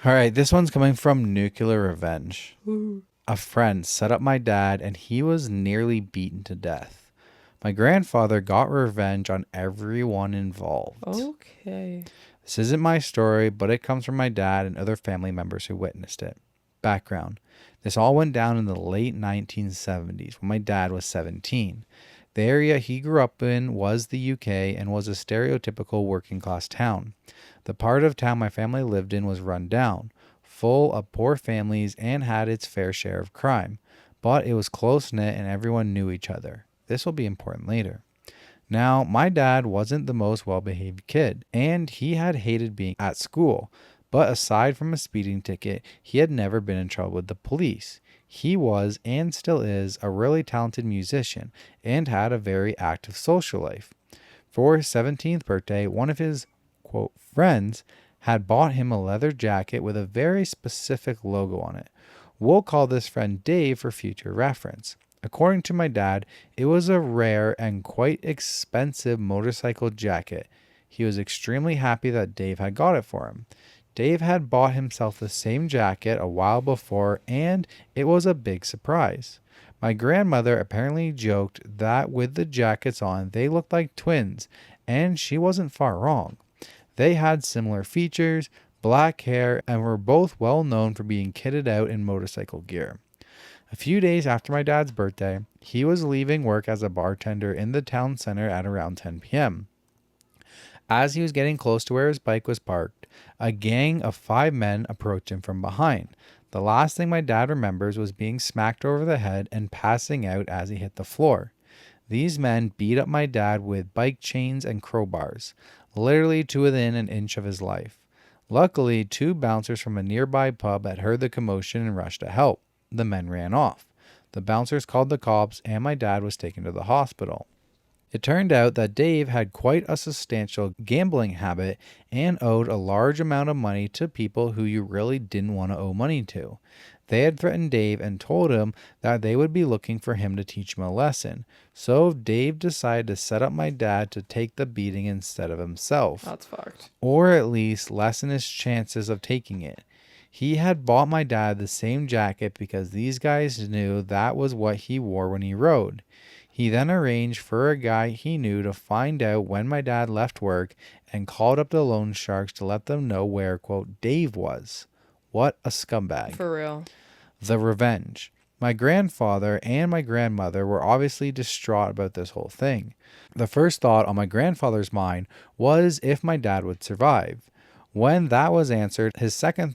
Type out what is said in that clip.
All right, this one's coming from Nuclear Revenge. Ooh. A friend set up my dad and he was nearly beaten to death. My grandfather got revenge on everyone involved. Okay. This isn't my story, but it comes from my dad and other family members who witnessed it. Background: this all went down in the late 1970s when my dad was 17. The area he grew up in was the UK and was a stereotypical working class town. The part of town my family lived in was run down, full of poor families, and had its fair share of crime. But it was close knit and everyone knew each other. This will be important later. Now, my dad wasn't the most well behaved kid, and he had hated being at school. But aside from a speeding ticket, he had never been in trouble with the police. He was, and still is, a really talented musician and had a very active social life. For his 17th birthday, one of his, quote, friends had bought him a leather jacket with a very specific logo on it. We'll call this friend Dave for future reference. According to my dad, it was a rare and quite expensive motorcycle jacket. He was extremely happy that Dave had got it for him. Dave had bought himself the same jacket a while before, and it was a big surprise. My grandmother apparently joked that with the jackets on, they looked like twins, and she wasn't far wrong. They had similar features, black hair, and were both well known for being kitted out in motorcycle gear. A few days after my dad's birthday, he was leaving work as a bartender in the town center at around 10 p.m. As he was getting close to where his bike was parked, a gang of 5 men approached him from behind. The last thing my dad remembers was being smacked over the head and passing out as he hit the floor. These men beat up my dad with bike chains and crowbars, literally to within an inch of his life. Luckily, 2 bouncers from a nearby pub had heard the commotion and rushed to help. The men ran off. The bouncers called the cops, and my dad was taken to the hospital. It turned out that Dave had quite a substantial gambling habit and owed a large amount of money to people who you really didn't want to owe money to. They had threatened Dave and told him that they would be looking for him to teach him a lesson. So Dave decided to set up my dad to take the beating instead of himself, That's fucked. or at least lessen his chances of taking it. He had bought my dad the same jacket because these guys knew that was what he wore when he rode. He then arranged for a guy he knew to find out when my dad left work and called up the loan sharks to let them know where, quote, Dave was. What a scumbag. For real. The revenge. My grandfather and my grandmother were obviously distraught about this whole thing. The first thought on my grandfather's mind was if my dad would survive. When that was answered, his second thought